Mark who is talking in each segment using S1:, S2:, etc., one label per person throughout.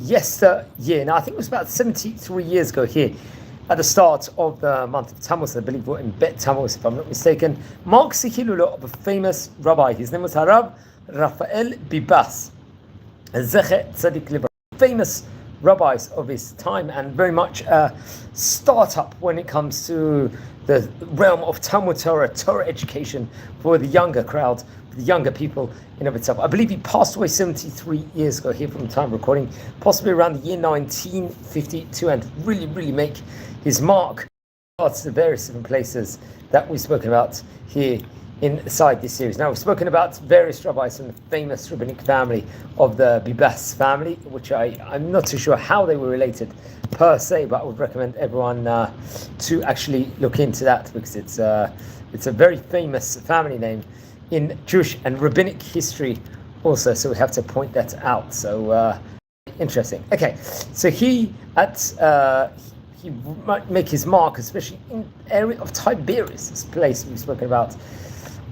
S1: yesteryear. Now, I think it was about 73 years ago here, at the start of the month of Tammuz, I believe we're in Bet Tammuz, if I'm not mistaken, marks the Hilula of a famous rabbi. His name was Rabbi Rafael Bibas Z'tl, famous rabbis of his time, and very much a startup when it comes to the realm of Talmud Torah education for the younger crowd, the younger people in of itself. I believe he passed away 73 years ago here from the time of recording, possibly around the year 1952, and really make his mark regards to the various different places that we've spoken about here inside this series. Now, we've spoken about various rabbis from the famous rabbinic family of the Biba's family, which I'm not too sure how they were related per se, but I would recommend everyone to actually look into that, because it's a very famous family name in Jewish and rabbinic history also, so we have to point that out. So interesting. Okay, so he might make his mark, especially in the area of Tiberias, this place we've spoken about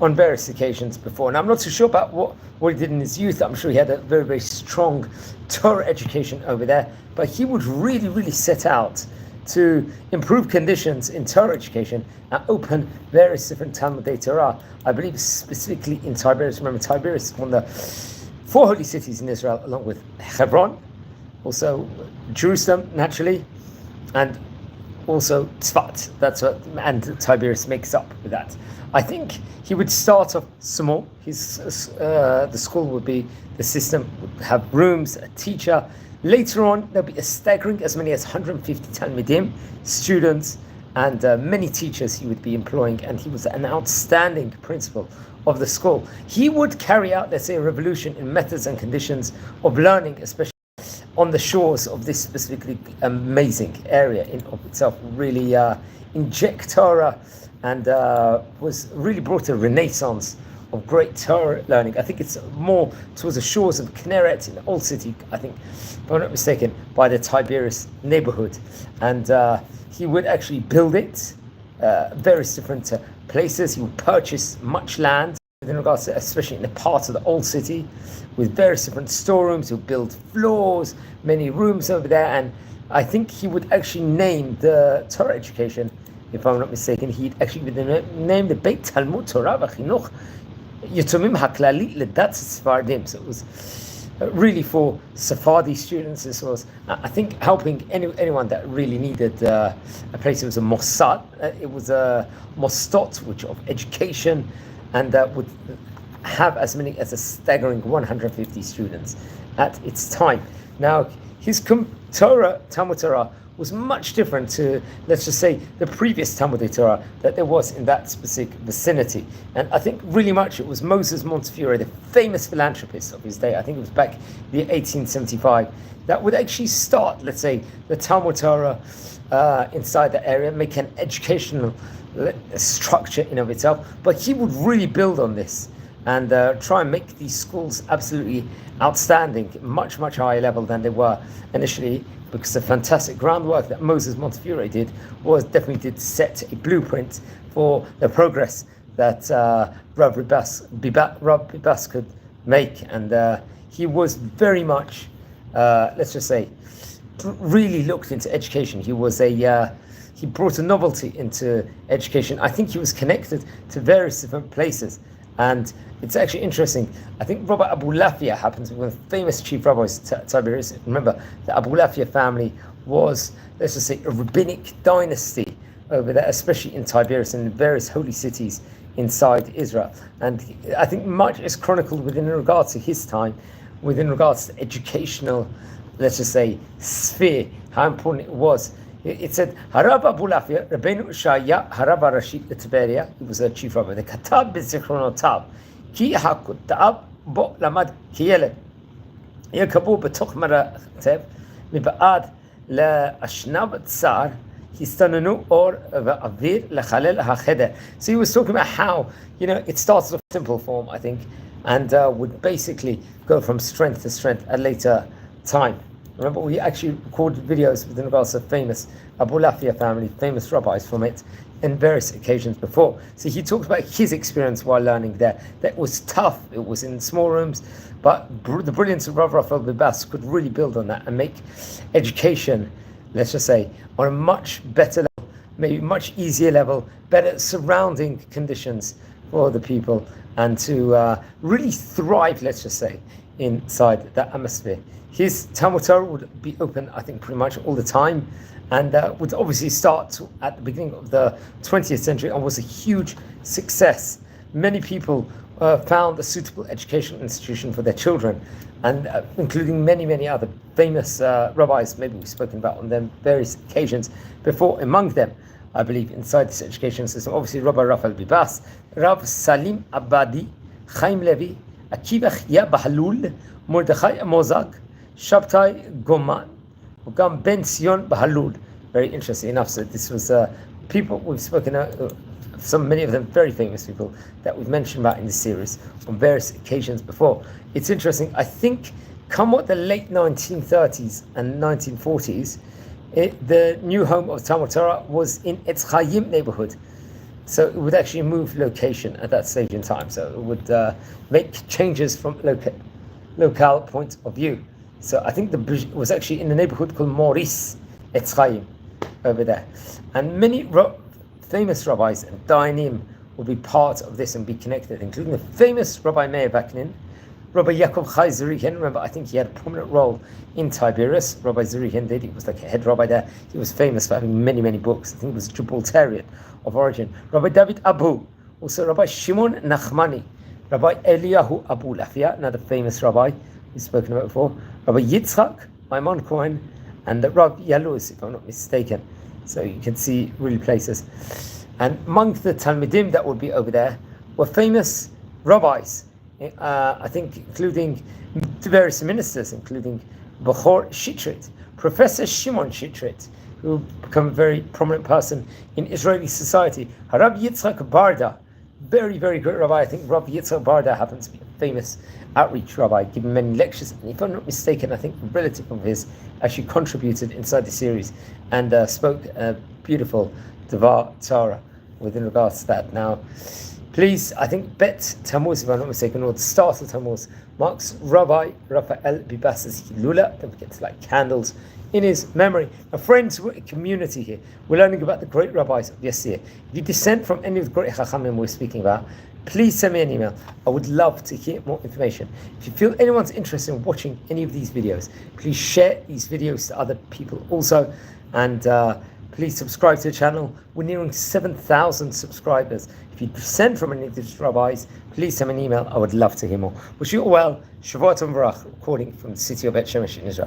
S1: on various occasions before. And I'm not too sure about what he did in his youth. I'm sure he had a very strong Torah education over there, but he would really set out to improve conditions in Torah education and open various different Talmudei Torah. I believe specifically in Tiberias. Remember, Tiberias is one of the 4 holy cities in Israel, along with Hebron, also Jerusalem, naturally, and also Tzfat. That's what, and Tiberias makes up with that. I think he would start off small. The school would be, the system would have rooms, a teacher. Later on, there'll be a staggering as many as 150 Talmidim, students, and many teachers he would be employing, and he was an outstanding principal of the school. He would carry out, let's say, a revolution in methods and conditions of learning, especially on the shores of this specifically amazing area in of itself. Really inject Torah, and was really brought a renaissance of great Torah learning. I think it's more towards the shores of Kinneret in the old city, I think, if I'm not mistaken, by the Tiberias neighborhood. And he would actually build it, various different places. He would purchase much land in regards to, especially in the part of the old city, with various different storerooms. He would build floors, many rooms over there, and I think he would actually name the Torah education, if I'm not mistaken, he'd actually name the Beit Talmud Torah V'Chinuch Yitomim HaKlali L'dat Sephardim. So it was really for Sephardi students. This was, I think, helping anyone that really needed a place. It was a Mossad. It was a Mostot, which of education, and would have as many as a staggering 150 students at its time. Now, his Talmud Torah was much different to, let's just say, the previous Talmudei Torah that there was in that specific vicinity. And I think really much it was Moses Montefiore, the famous philanthropist of his day, I think it was back in the 1875, that would actually start, let's say, the Talmud Torah inside the area, make an educational structure in of itself. But he would really build on this and try and make these schools absolutely outstanding, much higher level than they were initially, because the fantastic groundwork that Moses Montefiore did definitely set a blueprint for the progress that Rabbi Bibas could make. And he was very much, let's just say, really looked into education. He brought a novelty into education. I think he was connected to various different places. And it's actually interesting. I think Rabbi Abu Lafia happens to be one of the famous chief rabbis of Tiberias. Remember, the Abu Lafia family was, let's just say, a rabbinic dynasty over there, especially in Tiberias and in various holy cities inside Israel. And I think much is chronicled within regards to his time, within regards to educational, let's just say, sphere, how important it was. It said, Harab Abu Lafia, Rabbeinu Shaya, Harab Rashid Tiberia, he was a chief rabbi. The Katab B'Zichronotav, Ki HaKutab Bo Lamad Kieled, Yekabu B'Toch Maratev, Miba'ad LaAshnab Tsar, Histananu or Va'avir Lachalel HaCheder. So he was talking about how, it starts with a simple form, I think, and would basically go from strength to strength at a later time. Remember, we actually recorded videos with regards to famous Abulafia family, famous rabbis from it, in various occasions before. So he talks about his experience while learning there. That was tough. It was in small rooms, but the brilliance of Rabbi Rafael Bibas could really build on that and make education, let's just say, on a much better level, maybe much easier level, better surrounding conditions for the people, and to really thrive, let's just say, inside that atmosphere. His Talmud Torah would be open, I think, pretty much all the time, and would obviously start at the beginning of the 20th century and was a huge success. Many people found a suitable educational institution for their children, and including many, many other famous rabbis, maybe we've spoken about on them various occasions before. Among them, I believe, inside this education system, obviously Rabbi Rafael Bibas, Rav Salim Abadi, Chaim Levi, Akiva Chya Bahalul, Mordechai Mozag, Shabtai Goman, Ugam Ben Sion Bahalul. Very interesting enough. So this was people we've spoken many of them very famous people that we've mentioned about in this series on various occasions before. It's interesting. I think, come what the late 1930s and 1940s, the new home of Talmud Torah was in Etz Chaim neighborhood. So it would actually move location at that stage in time. So it would make changes from locale point of view. So I think it was actually in the neighborhood called Maurice Etz Chaim over there. And many famous rabbis and Dayanim will be part of this and be connected, including the famous Rabbi Meir Vaknin, Rabbi Yaakov Chai Zurichen. Remember, I think he had a prominent role in Tiberias. Rabbi Zurichen did. He was like a head rabbi there. He was famous for having many, many books. I think he was Gibraltarian of origin. Rabbi David Abu, also Rabbi Shimon Nachmani, Rabbi Eliyahu Abu Lafia, another famous rabbi we've spoken about before, Rabbi Yitzchak, Maimon Cohen, and Rabbi Yaluz, if I'm not mistaken. So you can see really places. And among the Talmidim that would be over there were famous rabbis, I think including various ministers, including Bechor Shitrit, Professor Shimon Shitrit, who became a very prominent person in Israeli society, Rabbi Yitzchak Barda, very, very great rabbi. I think Rabbi Yitzchak Barda happens to be a famous outreach rabbi, giving many lectures. And if I'm not mistaken, I think a relative of his actually contributed inside the series and spoke a beautiful Devar Torah within regards to that. Now, please, I think Bet Tammuz, if I'm not mistaken, or the start of Tammuz, marks Rabbi Rafael Bibas Z'tl. Don't forget to light candles in his memory. Now, friends, we're a community here. We're learning about the great rabbis of yesteryear. If you dissent from any of the great Chachamim we're speaking about, please send me an email. I would love to hear more information. If you feel anyone's interested in watching any of these videos, please share these videos to other people also. And please subscribe to the channel. We're nearing 7,000 subscribers. If you dissent from any of these rabbis, please send me an email. I would love to hear more. Wish you all well. Shavua Tov V'rach, recording from the city of Bet Shemesh in Israel.